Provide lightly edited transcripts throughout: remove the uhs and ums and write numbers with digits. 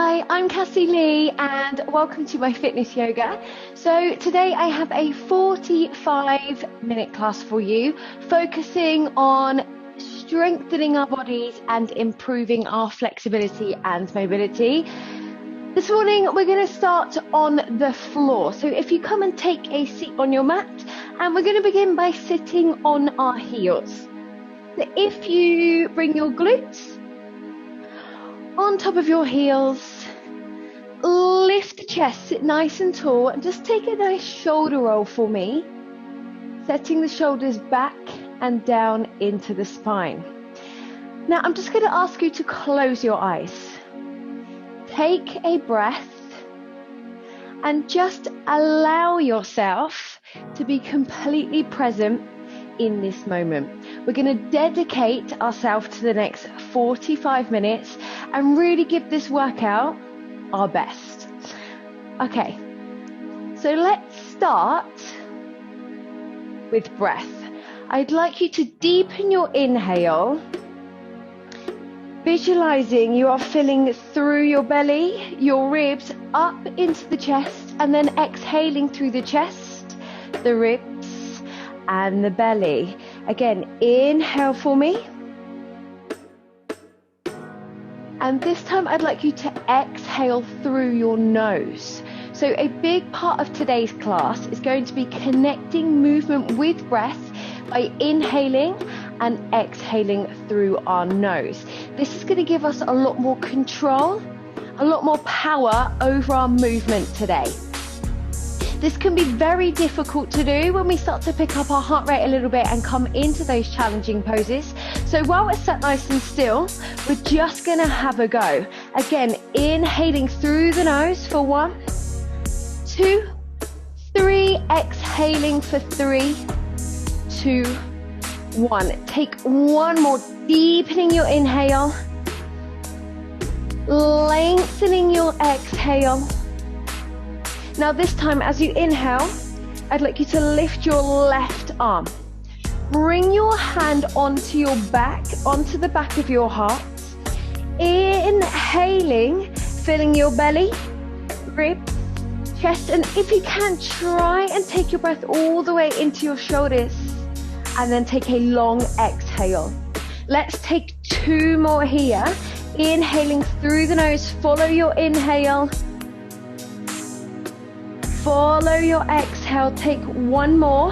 Hi, I'm Cassey Lee and welcome to my fitness yoga. So today I have a 45-minute class for you, focusing on strengthening our bodies and improving our flexibility and mobility. This morning we're going to start on the floor. So if you come and take a seat on your mat, and we're going to begin by sitting on our heels. So if you bring your glutes on top of your heels, lift the chest, sit nice and tall, and just take a nice shoulder roll for me, setting the shoulders back and down into the spine. Now I'm just going to ask you to close your eyes. Take a breath and just allow yourself to be completely present in this moment. We're going to dedicate ourselves to the next 45 minutes and really give this workout our best. Okay, so let's start with breath. I'd like you to deepen your inhale, visualizing you are filling through your belly, your ribs, up into the chest, and then exhaling through the chest, the ribs, and the belly. Again, inhale for me. And this time I'd like you to exhale through your nose. So a big part of today's class is going to be connecting movement with breath by inhaling and exhaling through our nose. This is going to give us a lot more control, a lot more power over our movement today. This can be very difficult to do when we start to pick up our heart rate a little bit and come into those challenging poses. So while we're sat nice and still, we're just going to have a go. Again, inhaling through the nose for 1, 2, 3, exhaling for 3, 2, 1. Take one more, deepening your inhale, lengthening your exhale. Now this time, as you inhale, I'd like you to lift your left arm. Bring your hand onto your back, onto the back of your heart. Inhaling, filling your belly, ribs, chest, and if you can, try and take your breath all the way into your shoulders, and then take a long exhale. Let's take 2 more here. Inhaling through the nose, follow your inhale. Follow your exhale, take 1 more.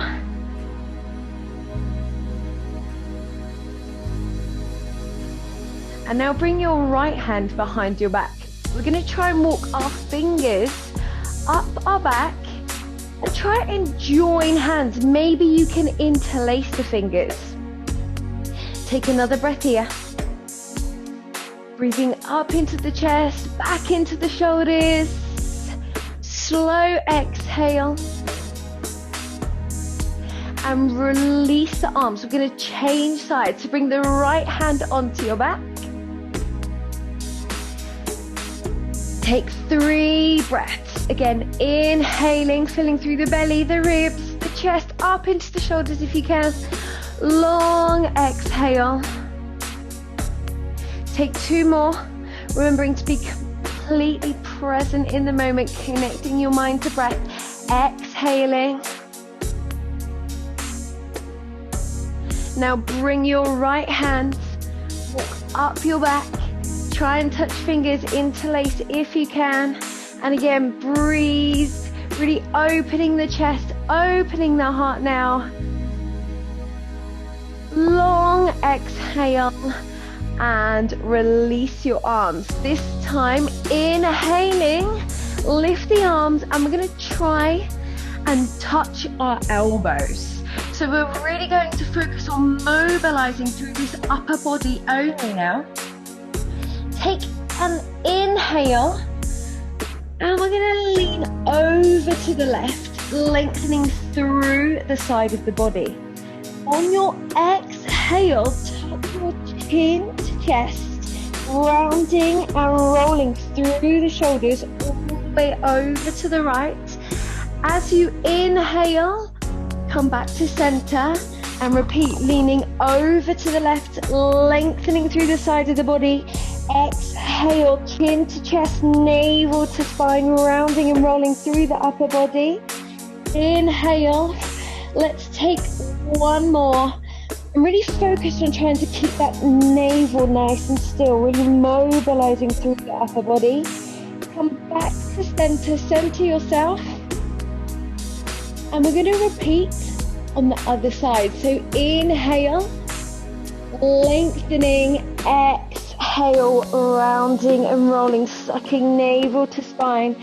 And now bring your right hand behind your back. We're going to try and walk our fingers up our back and try and join hands. Maybe you can interlace the fingers. Take another breath here. Breathing up into the chest, back into the shoulders. Slow exhale and release the arms. We're going to change sides. So bring the right hand onto your back. Take 3 breaths. Again, inhaling, filling through the belly, the ribs, the chest, up into the shoulders if you can. Long exhale. Take 2 more. Remembering to be completely present in the moment, connecting your mind to breath, exhaling. Now bring your right hand, walk up your back, try and touch fingers, interlace if you can, and again breathe, really opening the chest, opening the heart now. Long exhale and release your arms. This time, inhaling, lift the arms, and we're going to try and touch our elbows. So we're really going to focus on mobilizing through this upper body only now. Take an inhale, and we're going to lean over to the left, lengthening through the side of the body. On your exhale, tuck your chin to chest, rounding and rolling through the shoulders all the way over to the right. As you inhale, come back to center and repeat, leaning over to the left, lengthening through the side of the body. Exhale. exhale, chin to chest, navel to spine, rounding and rolling through the upper body. Inhale. Let's take one more. I'm really focused on trying to keep that navel nice and still, really mobilizing through the upper body. Come back to center, center yourself. And we're going to repeat on the other side. So inhale, lengthening, exhale, rounding and rolling, sucking navel to spine.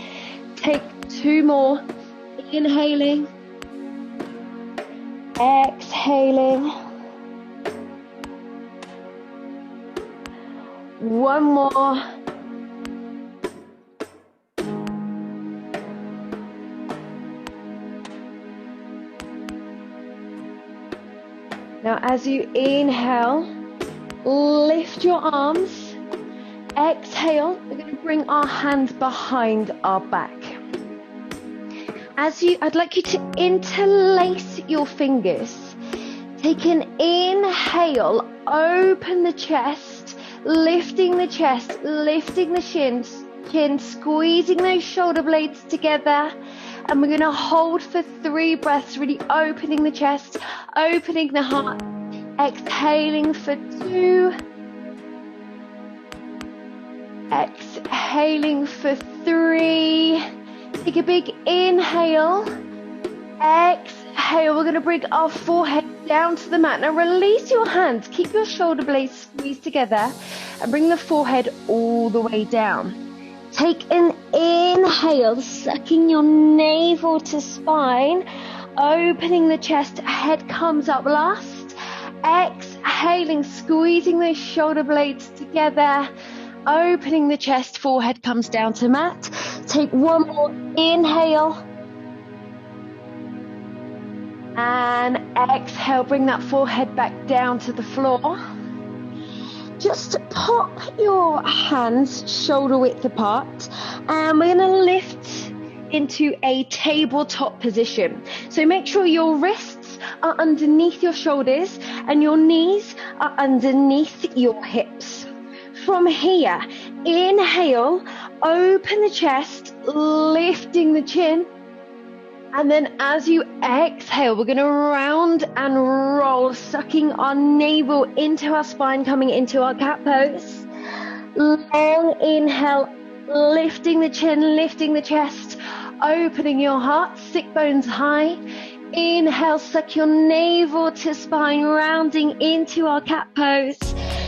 Take two more. Inhaling, exhaling. One more. Now as you inhale, lift your arms. Exhale, we're going to bring our hands behind our back. I'd like you to interlace your fingers. Take an inhale, open the chest, lifting the chest, lifting the chin, squeezing those shoulder blades together. And we're going to hold for 3 breaths, really opening the chest, opening the heart. Exhaling for 2. Exhaling for 3. Take a big inhale. Exhale. We're going to bring our forehead down to the mat. Now release your hands. Keep your shoulder blades squeezed together and bring the forehead all the way down. Take an inhale, sucking your navel to spine, opening the chest, head comes up last. Exhaling, squeezing those shoulder blades together, opening the chest, forehead comes down to mat. Take one more inhale. And exhale, bring that forehead back down to the floor. Just pop your hands shoulder width apart, and we're going to lift into a tabletop position. So make sure your wrists are underneath your shoulders and your knees are underneath your hips. From here, inhale, open the chest, lifting the chin. And then as you exhale, we're going to round and roll, sucking our navel into our spine, coming into our cat pose. Long inhale, lifting the chin, lifting the chest, opening your heart, sit bones high. Inhale, suck your navel to spine, rounding into our cat pose.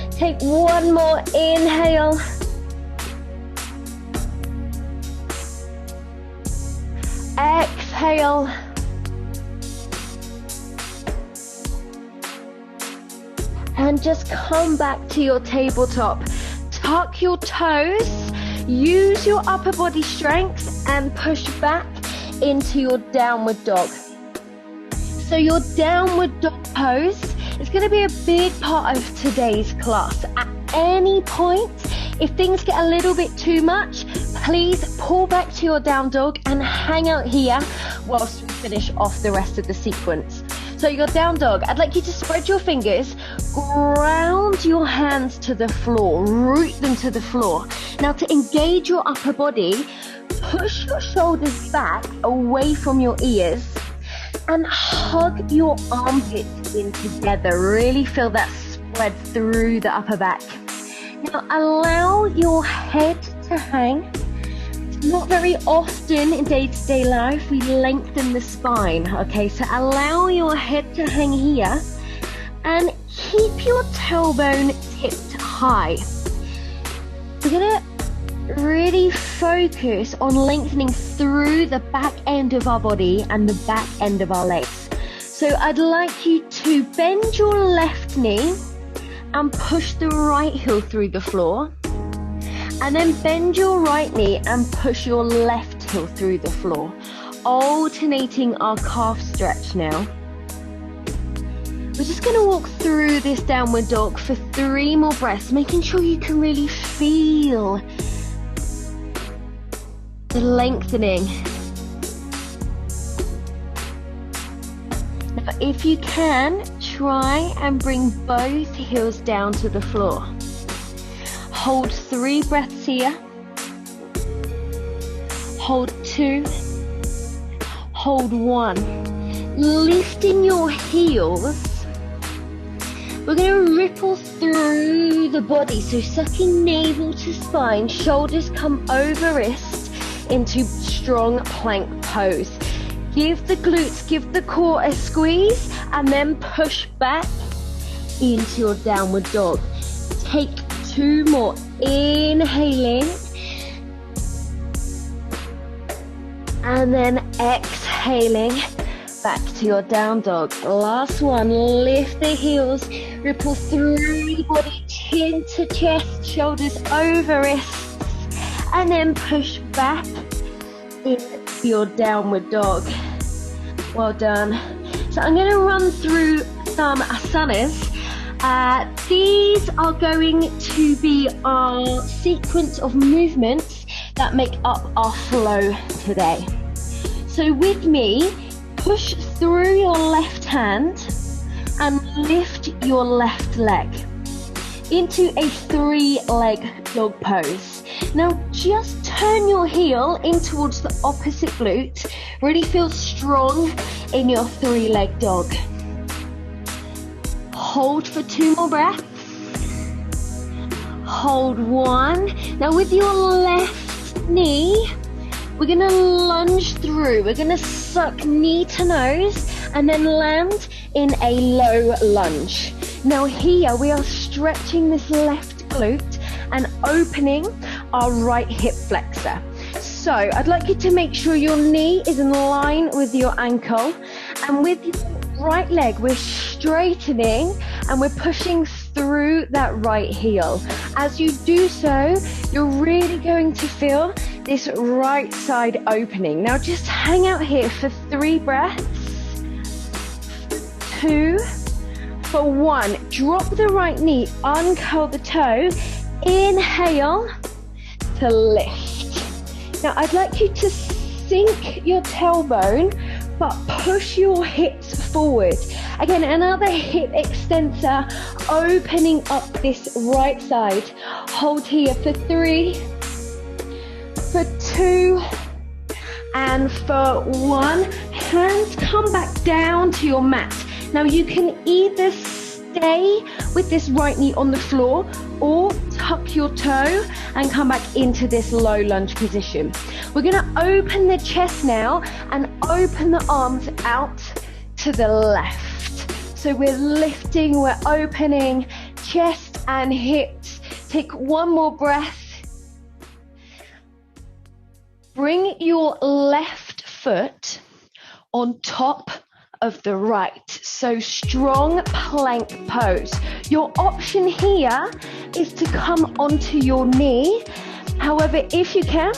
Take one more inhale. Exhale. And just come back to your tabletop. Tuck your toes, use your upper body strength and push back into your downward dog. So your downward dog pose is going to be a big part of today's class. At any point, if things get a little bit too much, please pull back to your down dog and hang out here whilst we finish off the rest of the sequence. So your down dog, I'd like you to spread your fingers, ground your hands to the floor, root them to the floor. Now to engage your upper body, push your shoulders back away from your ears and hug your armpits in together. Really feel that spread through the upper back. Now allow your head to hang. Not very often in day-to-day life we lengthen the spine, okay? So allow your head to hang here and keep your tailbone tipped high. We're gonna really focus on lengthening through the back end of our body and the back end of our legs. So I'd like you to bend your left knee and push the right heel through the floor. And then bend your right knee and push your left heel through the floor. Alternating our calf stretch now. We're just going to walk through this downward dog for 3 more breaths, making sure you can really feel the lengthening. Now, if you can, try and bring both heels down to the floor. Hold 3 breaths here. Hold 2. Hold 1. Lifting your heels. We're going to ripple through the body. So sucking navel to spine, shoulders come over wrist into strong plank pose. Give the glutes, give the core a squeeze, and then push back into your downward dog. Take 2 more. Inhaling. And then exhaling back to your down dog. Last one. Lift the heels. Ripple through the body. Chin to chest. Shoulders over wrists. And then push back into your downward dog. Well done. So I'm going to run through some asanas. These are going to be our sequence of movements that make up our flow today. So with me, push through your left hand and lift your left leg into a 3-leg dog pose. Now just turn your heel in towards the opposite glute. Really feel strong in your 3-leg dog. Hold for 2 more breaths. Hold 1. Now with your left knee, we're going to lunge through. We're going to suck knee to nose and then land in a low lunge. Now here we are stretching this left glute and opening our right hip flexor. So I'd like you to make sure your knee is in line with your ankle, and with your right leg we're straightening and we're pushing through that right heel. As you do so, you're really going to feel this right side opening. Now just hang out here for 3 breaths. 2. For 1. Drop the right knee, uncurl the toe. Inhale to lift. Now I'd like you to sink your tailbone but push your hips forward. Again, another hip extensor, opening up this right side. Hold here for 3, for 2, and for 1. Hands come back down to your mat. Now you can either stay with this right knee on the floor or tuck your toe and come back into this low lunge position. We're going to open the chest now and open the arms out to the left. So we're lifting, we're opening chest and hips. Take 1 more breath. Bring your left foot on top of the right. So strong plank pose. Your option here is to come onto your knee. However, if you can,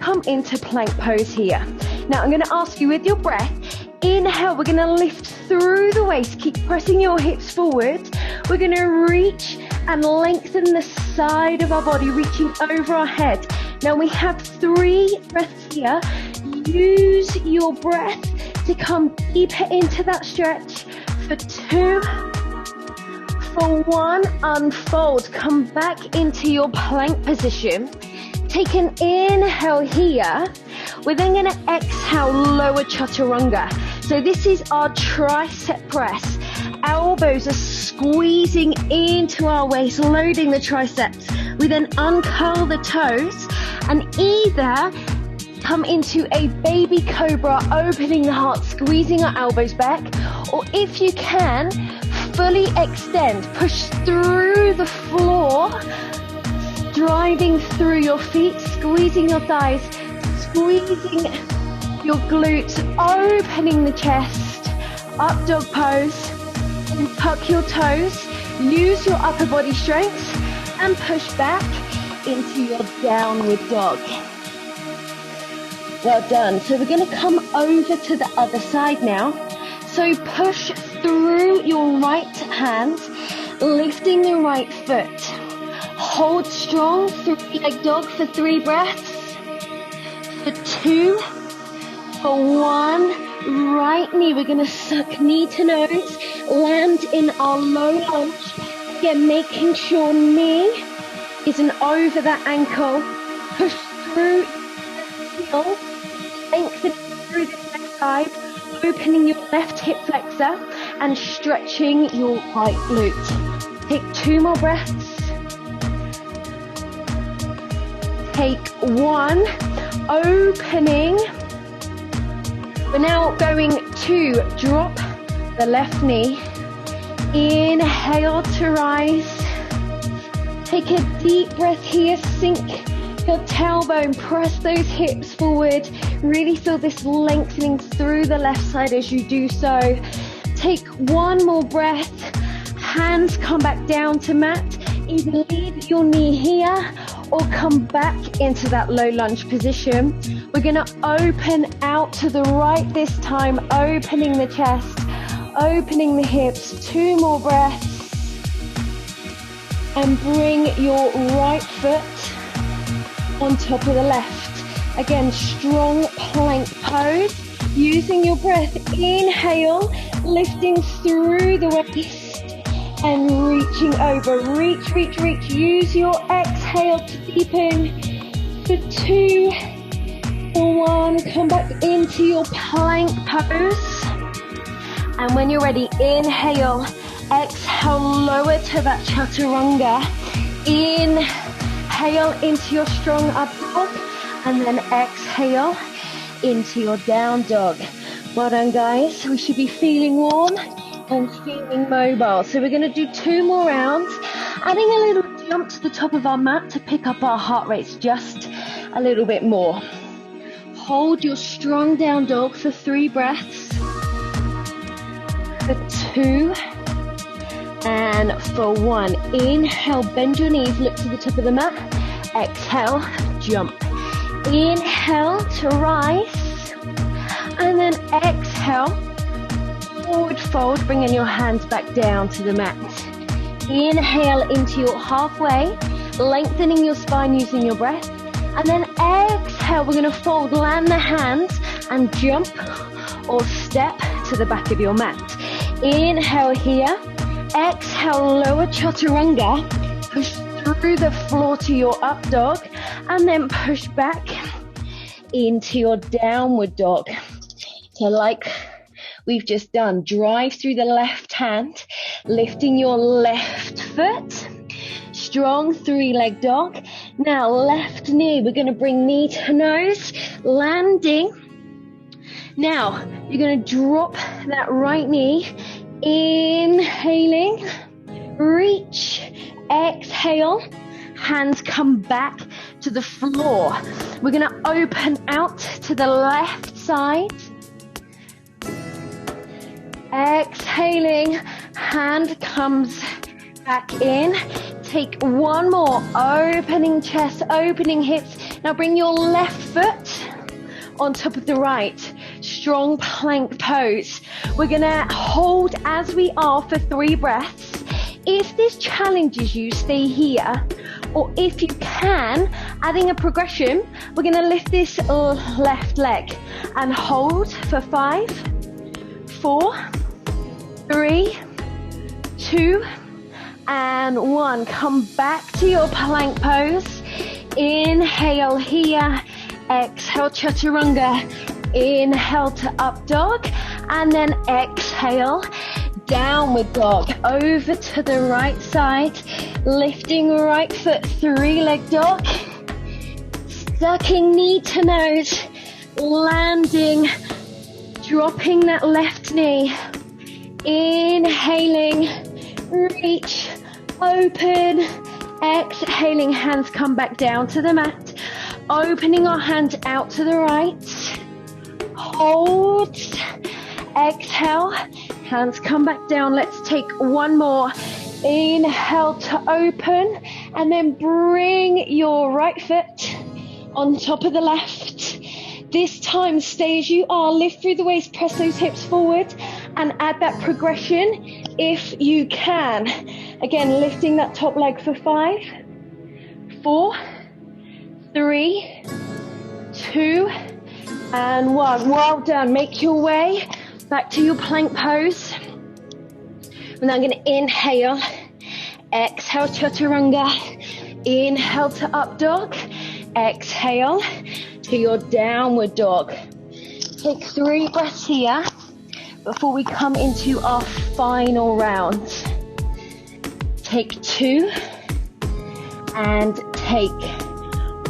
come into plank pose here. Now I'm going to ask you with your breath, inhale, we're going to lift through the waist. Keep pressing your hips forward. We're going to reach and lengthen the side of our body, reaching over our head. Now we have 3 breaths here. Use your breath to come deeper into that stretch. For 2, for 1, unfold. Come back into your plank position. Take an inhale here. We're then going to exhale, lower chaturanga. So this is our tricep press. Elbows are squeezing into our waist, loading the triceps. We then uncurl the toes and either come into a baby cobra, opening the heart, squeezing our elbows back, or if you can, fully extend, push through the floor, striding through your feet, squeezing your thighs, squeezing your glutes, opening the chest, up dog pose, and tuck your toes, use your upper body strength, and push back into your downward dog. Well done. So we're going to come over to the other side now. So push through your right hand, lifting the right foot. Hold strong, 3-leg dog for 3 breaths. For 2, for 1, right knee. We're going to suck knee to nose, land in our low lunge. Again, making sure knee isn't over that ankle. Push through the heel, lengthening through the left side, opening your left hip flexor and stretching your right glute. Take 2 more breaths. Take 1, opening. We're now going to drop the left knee. Inhale to rise. Take a deep breath here, sink your tailbone, press those hips forward. Really feel this lengthening through the left side as you do so. Take 1 more breath. Hands come back down to mat. Either leave your knee here or come back into that low lunge position. We're gonna open out to the right this time, opening the chest, opening the hips. 2 more breaths. And bring your right foot on top of the left. Again, strong plank pose. Using your breath, inhale, lifting through the waist and reaching over. Reach, reach, reach. Use your exhale to deepen. For 2, for 1, come back into your plank pose. And when you're ready, inhale, exhale, lower to that chaturanga. Inhale into your strong up dog, and then exhale into your down dog. Well done, guys. We should be feeling warm and feeling mobile. So we're going to do 2 more rounds, adding a little jump to the top of our mat to pick up our heart rates just a little bit more. Hold your strong down dog for 3 breaths. For 2 and for 1. Inhale, bend your knees, look to the top of the mat. Exhale, jump. Inhale to rise, and then exhale, forward fold, bringing your hands back down to the mat. Inhale into your halfway, lengthening your spine using your breath, and then exhale, we're going to fold, land the hands and jump or step to the back of your mat. Inhale here, exhale, lower chaturanga, push through the floor to your up dog, and then push back into your downward dog. So like we've just done, drive through the left hand, lifting your left foot, strong 3-leg dog. Now left knee, we're going to bring knee to nose, landing. Now you're going to drop that right knee, inhaling, reach, exhale, hands come back to the floor. We're going to open out to the left side. Exhaling, hand comes back in. Take 1 more, opening chest, opening hips. Now bring your left foot on top of the right. Strong plank pose. We're going to hold as we are for 3 breaths. If this challenges you, stay here. Or if you can, adding a progression, we're going to lift this left leg and hold for 5, 4, 3, 2, and 1. Come back to your plank pose. Inhale here, exhale chaturanga. Inhale to up dog, and then exhale, downward dog. Over to the right side, lifting right foot, 3-leg dog. Sucking knee to nose, landing, dropping that left knee. Inhaling, reach, open, exhaling, hands come back down to the mat. Opening our hands out to the right. Hold, exhale, hands come back down. Let's take 1 more. Inhale to open, and then bring your right foot on top of the left. This time, stay as you are. Lift through the waist, press those hips forward, and add that progression if you can. Again, lifting that top leg for 5, 4, 3, 2, and 1. Well done. Make your way back to your plank pose. And I'm going to inhale, exhale chaturanga, Inhale to up dog. Exhale to your downward dog. Take 3 breaths here before we come into our final round. Take 2 and take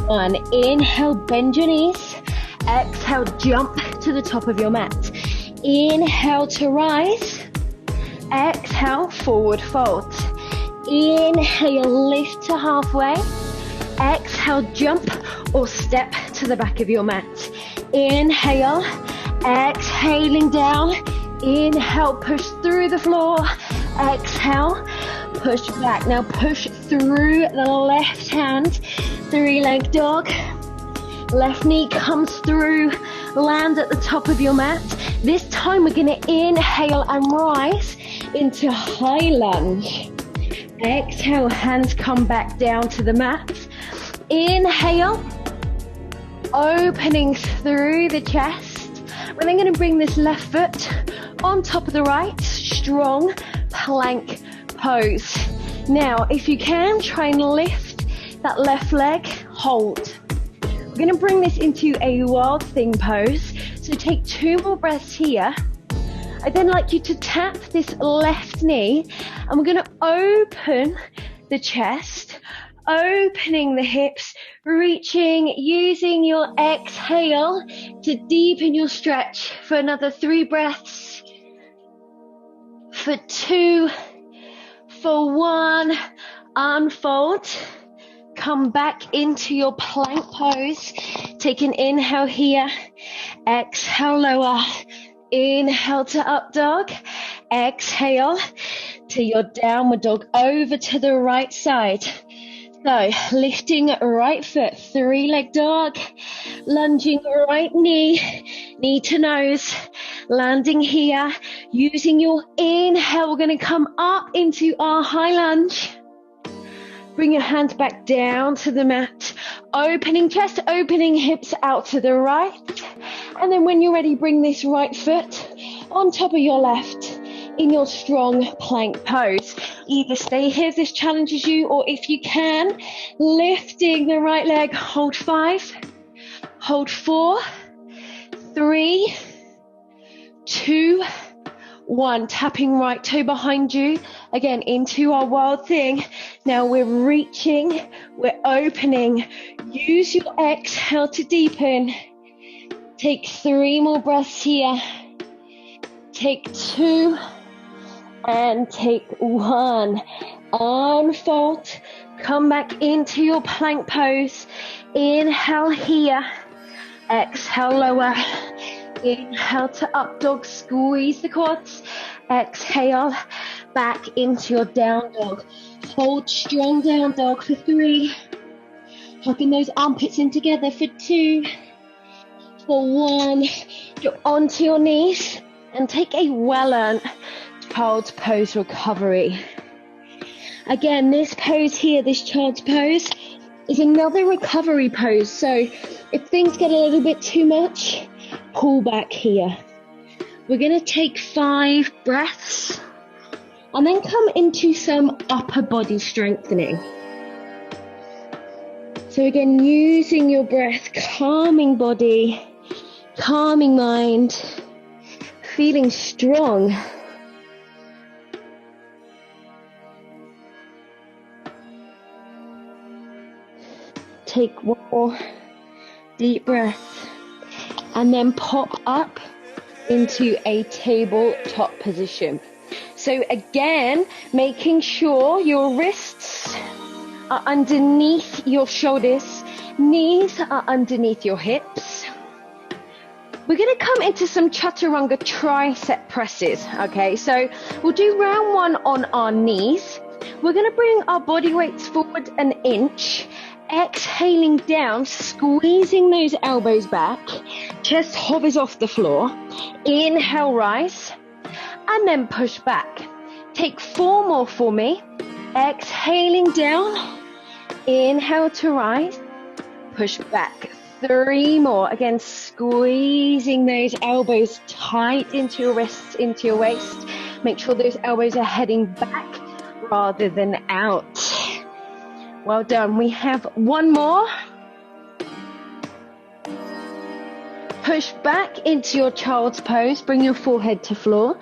1. Inhale, bend your knees. Exhale, jump to the top of your mat. Inhale to rise. Exhale, forward fold. Inhale, lift to halfway. Exhale, jump or step to the back of your mat. Inhale, exhaling down. Inhale, push through the floor. Exhale, push back. Now push through the left hand. 3-leg dog. Left knee comes through. Land at the top of your mat. This time we're going to inhale and rise into high lunge. Exhale, hands come back down to the mat. Inhale, opening through the chest. We're then going to bring this left foot on top of the right, strong plank pose. Now, if you can, try and lift that left leg, hold. We're going to bring this into a wild thing pose. So take 2 more breaths here. I'd then like you to tap this left knee and we're going to open the chest, opening the hips, reaching, using your exhale to deepen your stretch for another 3 breaths, for 2, for 1, unfold, come back into your plank pose, take an inhale here, exhale lower, inhale to up dog, exhale to your downward dog, over to the right side. So lifting right foot, 3-leg dog, lunging right knee to nose, landing here, using your inhale, we're going to come up into our high lunge. Bring your hands back down to the mat, opening chest, opening hips out to the right. And then when you're ready, bring this right foot on top of your left in your strong plank pose. Either stay here if this challenges you, or if you can, lifting the right leg, hold 5, hold 4, 3, 2, 1. Tapping right toe behind you, again into our wild thing. Now we're reaching, we're opening. Use your exhale to deepen. Take 3 more breaths here. Take 2 and take 1. Unfold. Come back into your plank pose. Inhale here. Exhale lower. Inhale to up dog. Squeeze the quads. Exhale back into your down dog. Hold strong down dog for 3. Hugging those armpits in together for 2. For 1, drop onto your knees and take a well-earned child's pose recovery. Again, this pose here, this child's pose, is another recovery pose. So if things get a little bit too much, pull back here. We're going to take 5 breaths and then come into some upper body strengthening. So again, using your breath, calming body, calming mind, feeling strong. Take 1 more deep breath and then pop up into a tabletop position. So again, making sure your wrists are underneath your shoulders, knees are underneath your hips. We're going to come into some chaturanga tricep presses, okay? So we'll do round 1 on our knees. We're going to bring our body weights forward an inch, exhaling down, squeezing those elbows back, chest hovers off the floor. Inhale, rise, and then push back. Take 4 more for me. Exhaling down, inhale to rise, push back. 3 more. Again, squeezing those elbows tight into your wrists, into your waist. Make sure those elbows are heading back rather than out. Well done. We have one more. Push back into your child's pose. Bring your forehead to floor.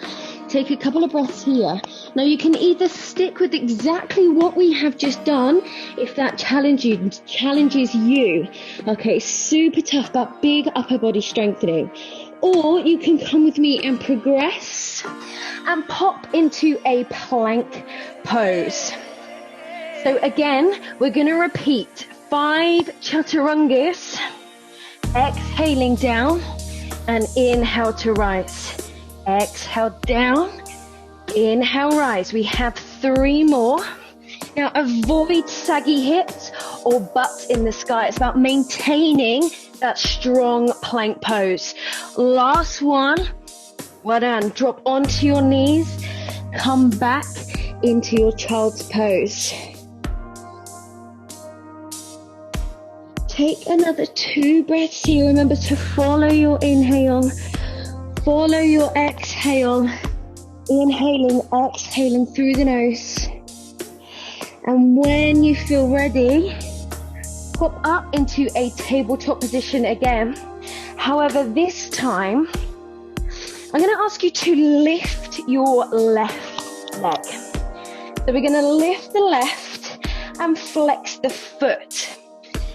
Take a couple of breaths here. Now you can either stick with exactly what we have just done if that challenges you. Okay, super tough, but big upper body strengthening. Or you can come with me and progress and pop into a plank pose. So again, we're going to repeat 5 chaturangas. Exhaling down and inhale to rise. Exhale down, inhale, rise. We have 3 more. Now avoid saggy hips or butts in the sky. It's about maintaining that strong plank pose. Last one. Well done. Drop onto your knees. Come back into your child's pose. Take another 2 breaths here. Remember to follow your inhale. Follow your exhale. Inhaling, exhaling through the nose. And when you feel ready, pop up into a tabletop position again. However, this time, I'm going to ask you to lift your left leg. So we're going to lift the left and flex the foot.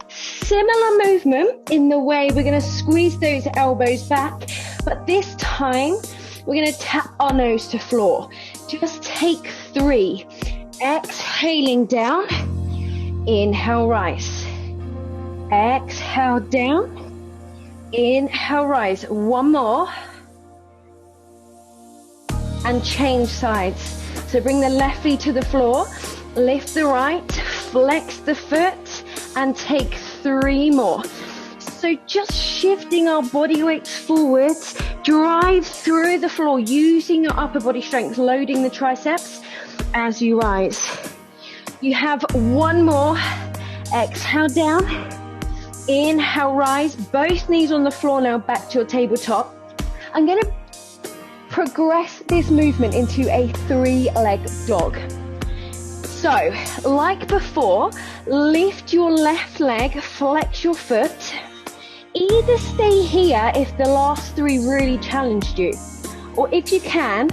Similar movement in the way we're going to squeeze those elbows back, but this time we're going to tap our nose to floor. Just take 3. Exhaling down, inhale, rise. Exhale down, inhale, rise. One more. And change sides. So bring the left knee to the floor, lift the right, flex the foot, and take 3 more. So just shifting our body weights forwards, drive through the floor using your upper body strength, loading the triceps as you rise. You have 1 more. Exhale down, inhale, rise. Both knees on the floor now, back to your tabletop. I'm going to progress this movement into a 3-leg dog. So, like before, lift your left leg, flex your foot. Either stay here if the last 3 really challenged you, or if you can,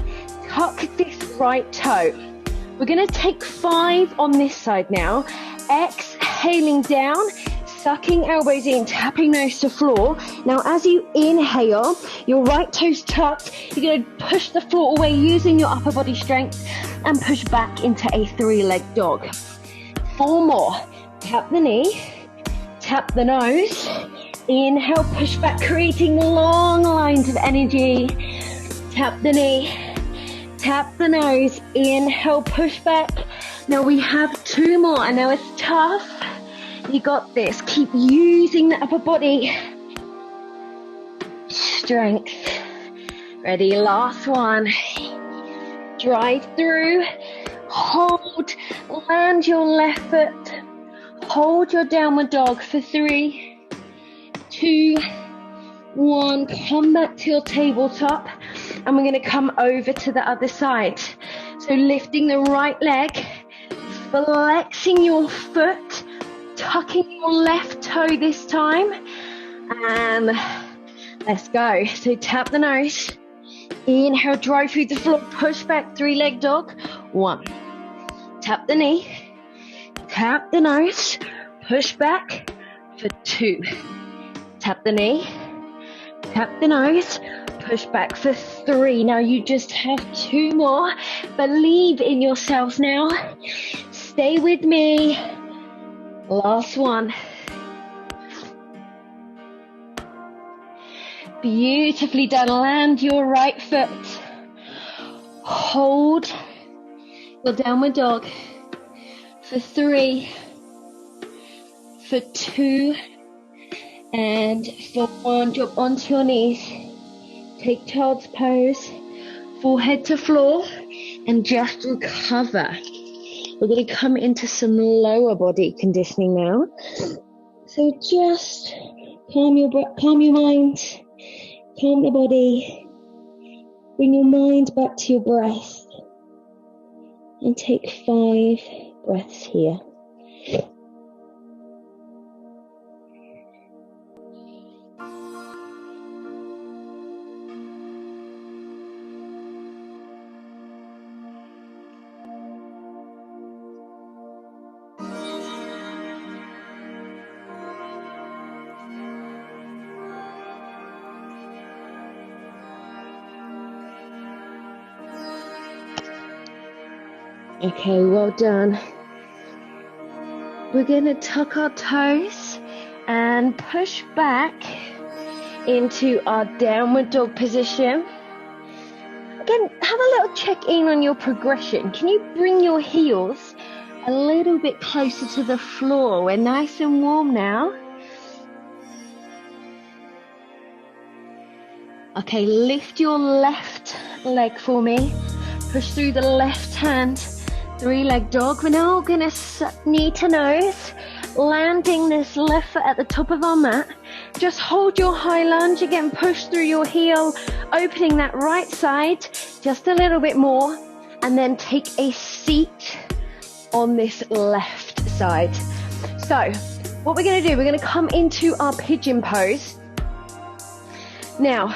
tuck this right toe. We're going to take 5 on this side now. Exhaling down, sucking elbows in, tapping nose to floor. Now as you inhale, your right toe's tucked. You're going to push the floor away using your upper body strength and push back into a 3-leg dog. 4 more. Tap the knee, tap the nose. Inhale, push back, creating long lines of energy. Tap the knee, tap the nose. Inhale, push back. Now we have 2 more. I know it's tough. You got this. Keep using the upper body strength. Ready? Last one. Drive through. Hold. Land your left foot. Hold your downward dog for 3, 2, 1. Come back to your tabletop. And we're going to come over to the other side. So lifting the right leg. Flexing your foot. Tucking your left toe this time, and let's go. So tap the nose, inhale, drive through the floor, push back, 3-leg dog. 1, tap the knee, tap the nose, push back for 2, tap the knee, tap the nose, push back for 3. Now you just have 2 more. Believe in yourself now. Stay with me. Last one. Beautifully done. Land your right foot. Hold your downward dog for 3, for 2, and for 1. Drop onto your knees. Take child's pose. Forehead to floor and just recover. We're going to come into some lower body conditioning now. So just calm your mind, calm the body, bring your mind back to your breath, and take 5 breaths here. Okay, well done. We're going to tuck our toes and push back into our downward dog position. Again, have a little check-in on your progression. Can you bring your heels a little bit closer to the floor? We're nice and warm now. Okay, lift your left leg for me. Push through the left hand, 3-leg dog. We're now going to suck knee to nose, landing this left foot at the top of our mat. Just hold your high lunge. Again, push through your heel, opening that right side just a little bit more, and then take a seat on this left side. So what we're going to do, we're going to come into our pigeon pose. Now,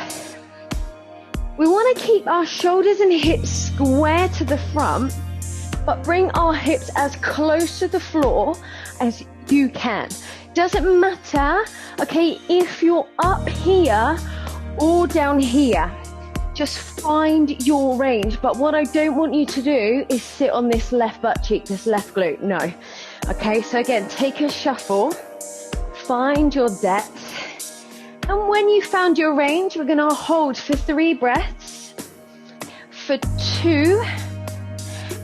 we want to keep our shoulders and hips square to the front, but bring our hips as close to the floor as you can. Doesn't matter, okay, if you're up here or down here, just find your range. But what I don't want you to do is sit on this left butt cheek, this left glute, no. Okay, so again, take a shuffle, find your depth. And when you found your range, we're going to hold for 3 breaths, for 2,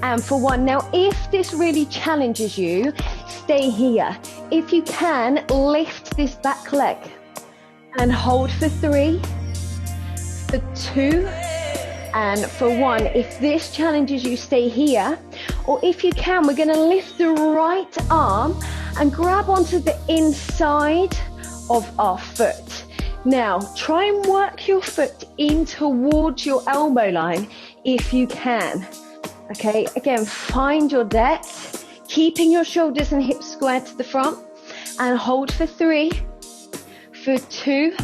and for 1. Now, if this really challenges you, stay here. If you can, lift this back leg and hold for 3, for 2, and for 1. If this challenges you, stay here. Or if you can, we're going to lift the right arm and grab onto the inside of our foot. Now, try and work your foot in towards your elbow line if you can. Okay, again, find your depth, keeping your shoulders and hips square to the front, and hold for 3, for 2,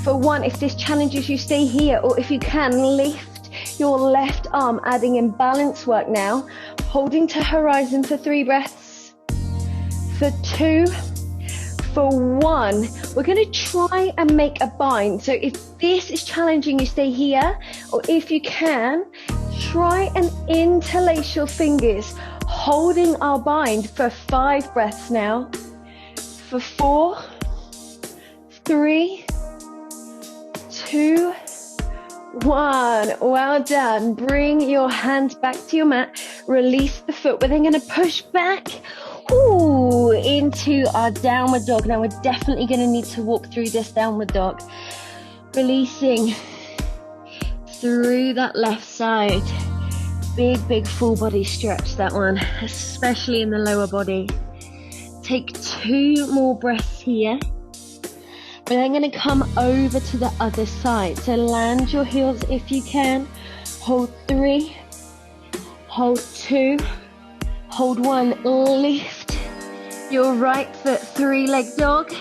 for 1. If this challenges you, stay here. Or if you can, lift your left arm, adding in balance work now, holding to horizon for 3 breaths, for 2, for 1. We're going to try and make a bind. So if this is challenging you, stay here. Or if you can, try and interlace your fingers, holding our bind for 5 breaths now. For 4, 3, 2, 1. Well done. Bring your hands back to your mat. Release the foot. We're then going to push back into our downward dog. Now we're definitely going to need to walk through this downward dog. Releasing through that left side. Big full body stretch, that one, especially in the lower body. Take 2 more breaths here. We're then going to come over to the other side. So land your heels if you can. Hold 3, hold 2, hold 1, lift your right foot, 3-leg dog,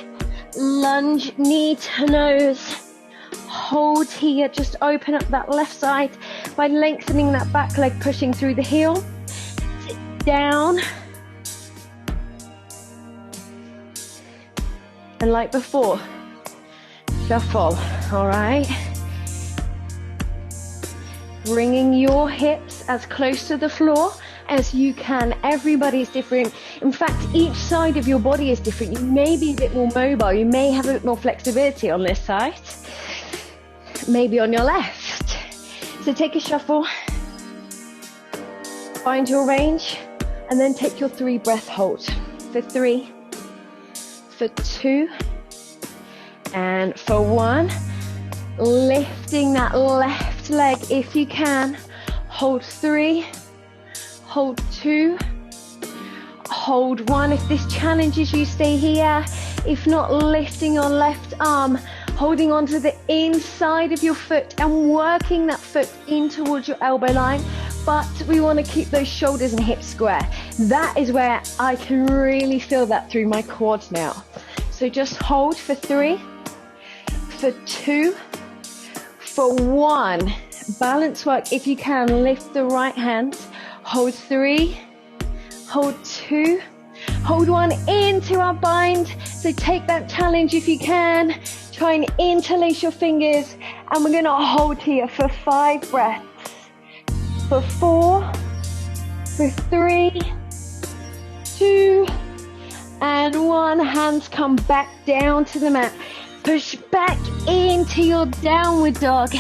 lunge knee to nose, hold here, just open up that left side by lengthening that back leg, pushing through the heel, sit down, and like before, shuffle, all right? Bringing your hips as close to the floor as you can. Everybody's different. In fact, each side of your body is different. You may be a bit more mobile. You may have a bit more flexibility on this side, maybe on your left. So take a shuffle, find your range, and then take your 3 breath hold. For 3, for 2, and for 1. Lifting that left leg if you can. Hold 3, hold 2, hold 1. If this challenges you, stay here. If not, lifting your left arm, holding onto the inside of your foot and working that foot in towards your elbow line. But we want to keep those shoulders and hips square. That is where I can really feel that through my quads now. So just hold for 3, for 2, for 1. Balance work if you can. Lift the right hand. Hold 3, hold 2, hold 1 into our bind. So take that challenge if you can. Try and interlace your fingers. And we're going to hold here for 5 breaths. For 4, For 3, 2, and 1. Hands come back down to the mat. Push back into your downward dog.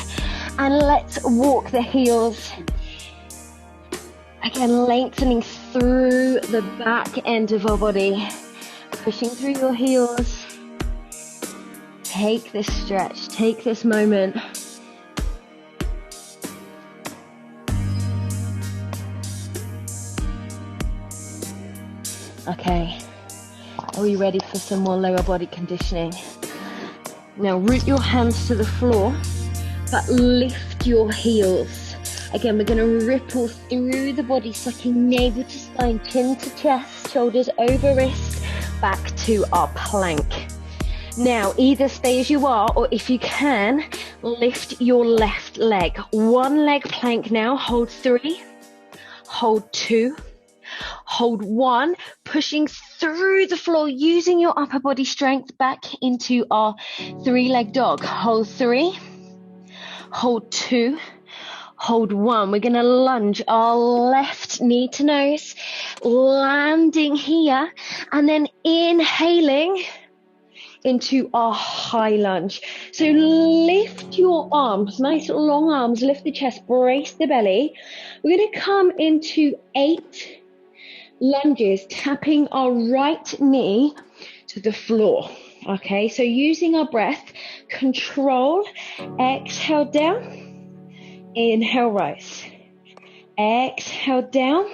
And let's walk the heels. Again, lengthening through the back end of our body. Pushing through your heels. Take this stretch, take this moment. Okay, are we ready for some more lower body conditioning? Now root your hands to the floor, but lift your heels. Again, we're going to ripple through the body, sucking navel to spine, chin to chest, shoulders over wrist, back to our plank. Now, either stay as you are, or if you can, lift your left leg. One leg plank now, hold 3, hold 2, hold 1, pushing through the floor, using your upper body strength back into our 3-leg dog. Hold 3, hold 2, hold 1. We're going to lunge our left knee to nose, landing here, and then inhaling into our high lunge. So lift your arms, nice long arms, lift the chest, brace the belly. We're going to come into 8 lunges, tapping our right knee to the floor. Okay, so using our breath, control, exhale down, inhale, rise. Exhale down,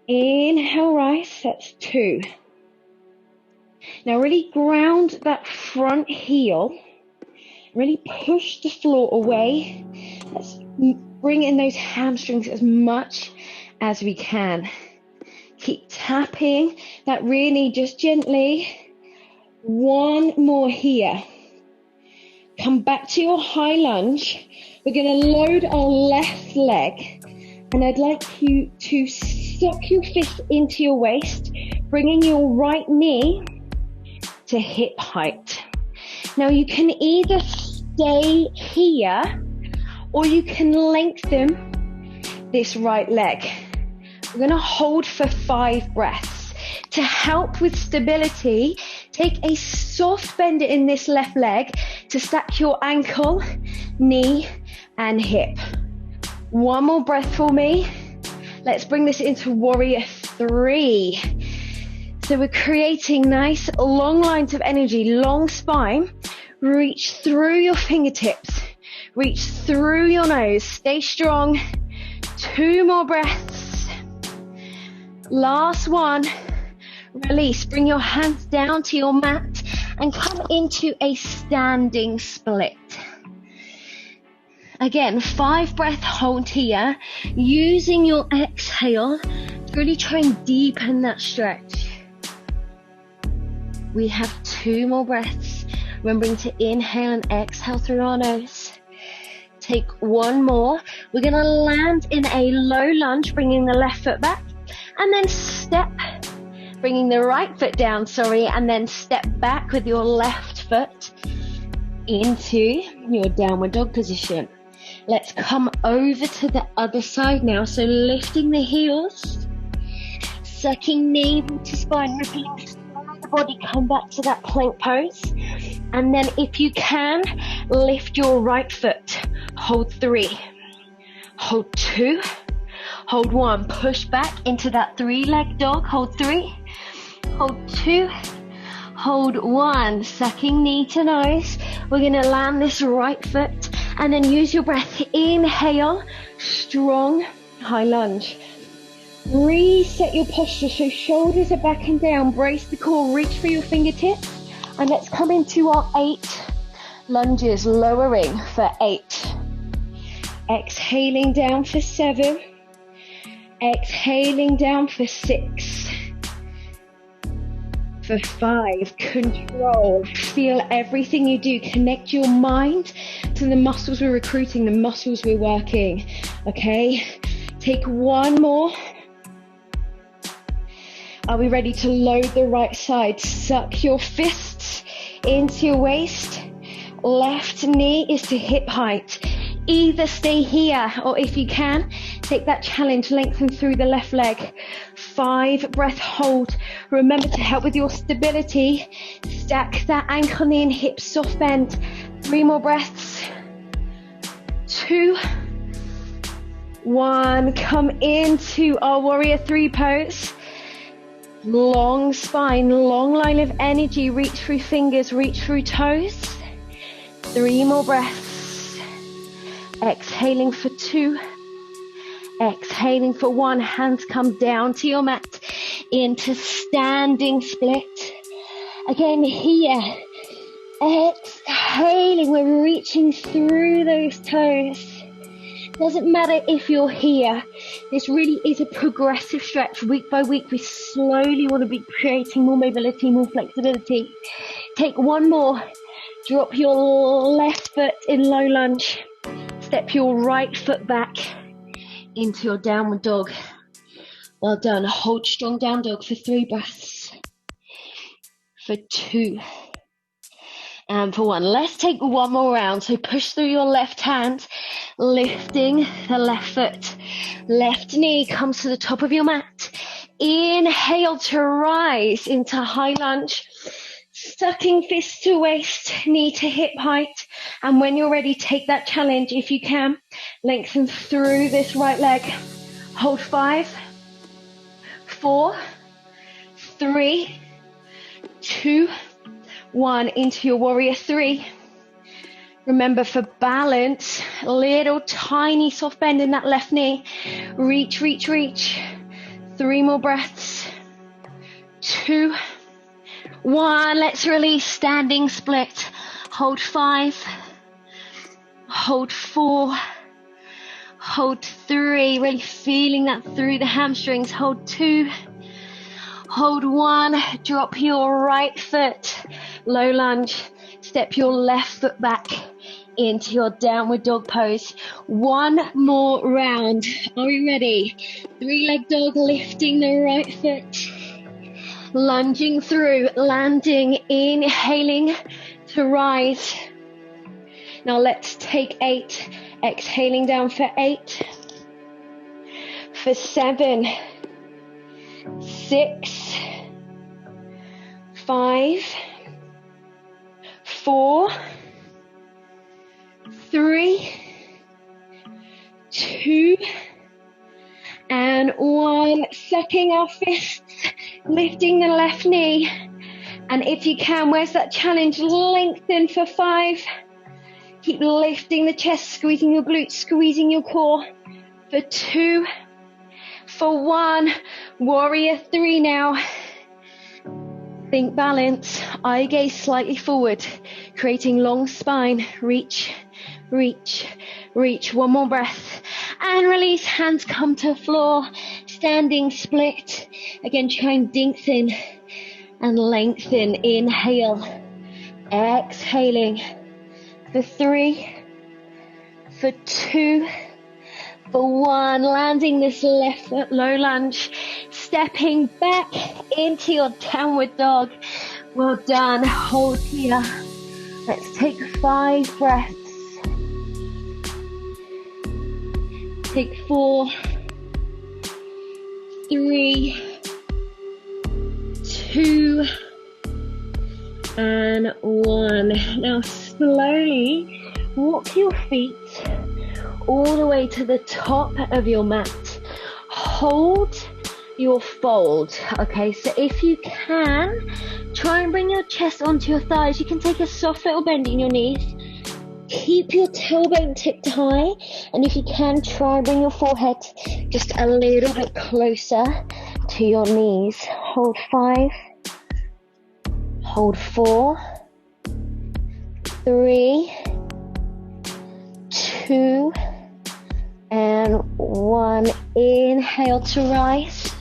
inhale, rise. That's 2. Now really ground that front heel, really push the floor away. Let's bring in those hamstrings as much as we can. Keep tapping that rear knee just gently. 1 more here. Come back to your high lunge. We're going to load our left leg, and I'd like you to suck your fist into your waist, bringing your right knee to hip height. Now you can either stay here or you can lengthen this right leg. We're going to hold for 5 breaths. To help with stability, take a soft bend in this left leg to stack your ankle, knee, and hip. 1 more breath for me. Let's bring this into warrior 3. So we're creating nice long lines of energy, long spine. Reach through your fingertips. Reach through your nose. Stay strong. 2 more breaths. Last one. Release. Bring your hands down to your mat and come into a standing split. Again, 5 breath hold here. Using your exhale to really try and deepen that stretch. We have 2 more breaths. Remembering to inhale and exhale through our nose. Take 1 more. We're going to land in a low lunge, bringing the left foot back. And then step, bringing the right foot down, and then step back with your left foot into your downward dog position. Let's come over to the other side now. So lifting the heels, sucking navel to spine, rippling the body, come back to that plank pose. And then if you can, lift your right foot. Hold 3, hold 2, hold 1. Push back into that 3-leg dog. Hold 3, hold 2, hold 1. Sucking knee to nose. We're going to land this right foot and then use your breath. Inhale, strong high lunge. Reset your posture so shoulders are back and down. Brace the core, reach for your fingertips. And let's come into our 8 lunges, lowering for 8. Exhaling down for 7. Exhaling down for 6. For 5, control. Feel everything you do. Connect your mind to the muscles we're recruiting, the muscles we're working. Okay? Take 1 more. Are we ready to load the right side? Suck your fists into your waist. Left knee is to hip height. Either stay here or if you can, Take that challenge, lengthen through the left leg. 5 breath hold. Remember to help with your stability. Stack that ankle in, hips soft bend. 3 more breaths. 2, 1. Come into our warrior 3 pose. Long spine, long line of energy. Reach through fingers, reach through toes. 3 more breaths. Exhaling for 2. Exhaling for 1. Hands come down to your mat into standing split. Again here. Exhaling, we're reaching through those toes. Doesn't matter if you're here. This really is a progressive stretch. Week by week, we slowly want to be creating more mobility, more flexibility. Take 1 more. Drop your left foot in low lunge. Step your right foot back into your downward dog. Well done. Hold strong down dog for 3 breaths. For 2. And for 1. Let's take 1 more round. So push through your left hand, lifting the left foot. Left knee comes to the top of your mat. Inhale to rise into high lunge. Sucking fist to waist, knee to hip height. And when you're ready, take that challenge if you can. Lengthen through this right leg. Hold 5, 4, 3, 2, 1. Into your warrior 3. Remember, for balance, little tiny soft bend in that left knee. Reach, reach, reach. 3 more breaths. 2, 1. Let's release, standing split. Hold 5. Hold 4. Hold 3. Really feeling that through the hamstrings. Hold 2. Hold 1. Drop your right foot. Low lunge. Step your left foot back into your downward dog pose. 1 more round. Are we ready? 3-leg dog, lifting the right foot. Lunging through, landing, inhaling to rise. Now let's take 8. Exhaling down for 8. For 7. 6. 5. 4. 3. 2. And 1. Sucking our fists. Lifting the left knee. And if you can, where's that challenge? Lengthen for 5. Keep lifting the chest, squeezing your glutes, squeezing your core. For 2. For 1. Warrior 3 now. Think balance. Eye gaze slightly forward. Creating long spine. Reach, reach, reach. 1 more breath. And release. Hands come to floor. Standing split. Again, try and dinks in and lengthen. Inhale. Exhaling. For 3. For 2. For 1. Landing this left foot, low lunge. Stepping back into your downward dog. Well done. Hold here. Let's take 5 breaths. Take 4. 3, 2, and 1. Now slowly walk your feet all the way to the top of your mat. Hold your fold. Okay, so if you can, try and bring your chest onto your thighs. You can take a soft little bend in your knees. Keep your tailbone tipped high, and if you can, try and bring your forehead just a little bit closer to your knees. Hold 5, hold 4, 3, 2, and 1. Inhale to rise.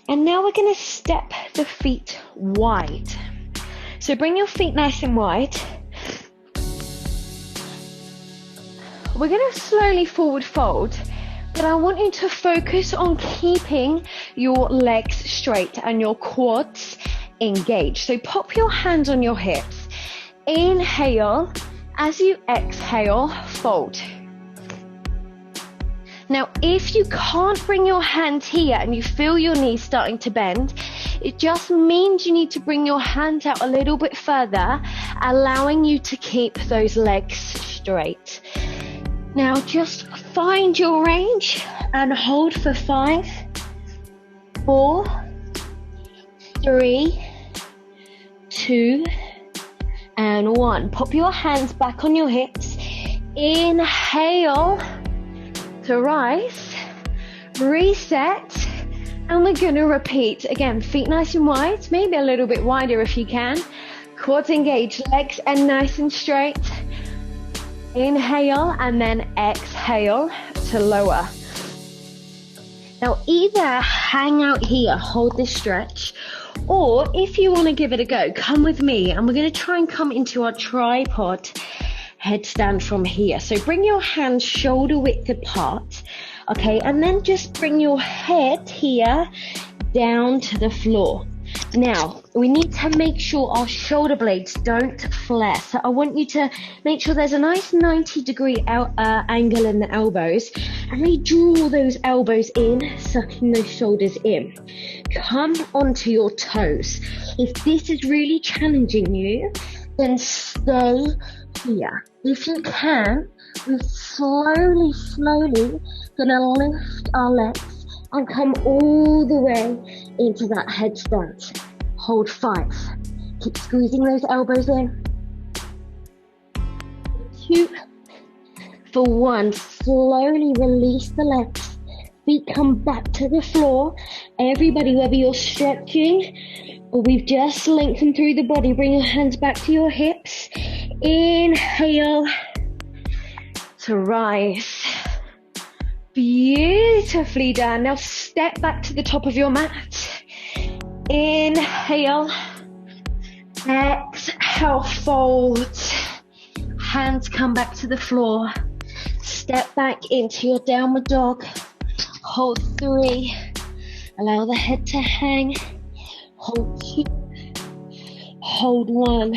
And now we're going to step the feet wide. So bring your feet nice and wide. We're going to slowly forward fold, but I want you to focus on keeping your legs straight and your quads engaged. So pop your hands on your hips. Inhale. As you exhale, fold. Now, if you can't bring your hand here and you feel your knees starting to bend, it just means you need to bring your hands out a little bit further, allowing you to keep those legs straight. Now, just find your range and hold for 5, 4, 3, 2, and 1. Pop your hands back on your hips. Inhale to rise, reset, and we're going to repeat. Again, feet nice and wide, maybe a little bit wider if you can. Quads engaged, legs and nice and straight. Inhale and then exhale to lower. Now either hang out here, hold this stretch, or if you want to give it a go, come with me and we're going to try and come into our tripod headstand from here. So bring your hands shoulder width apart, okay, and then just bring your head here down to the floor. Now, we need to make sure our shoulder blades don't flare. So I want you to make sure there's a nice 90-degree angle in the elbows, and really draw those elbows in, sucking those shoulders in. Come onto your toes. If this is really challenging you, then stay here. If you can, we're slowly gonna lift our legs and come all the way into that headstand. Hold 5. Keep squeezing those elbows in. 2, for 1. Slowly release the legs. Feet come back to the floor. Everybody, whether you're stretching or we've just lengthened through the body, bring your hands back to your hips. Inhale to rise. Beautifully done. Now step back to the top of your mat. Inhale. Exhale, fold. Hands come back to the floor. Step back into your downward dog. Hold 3. Allow the head to hang. Hold 2. Hold 1.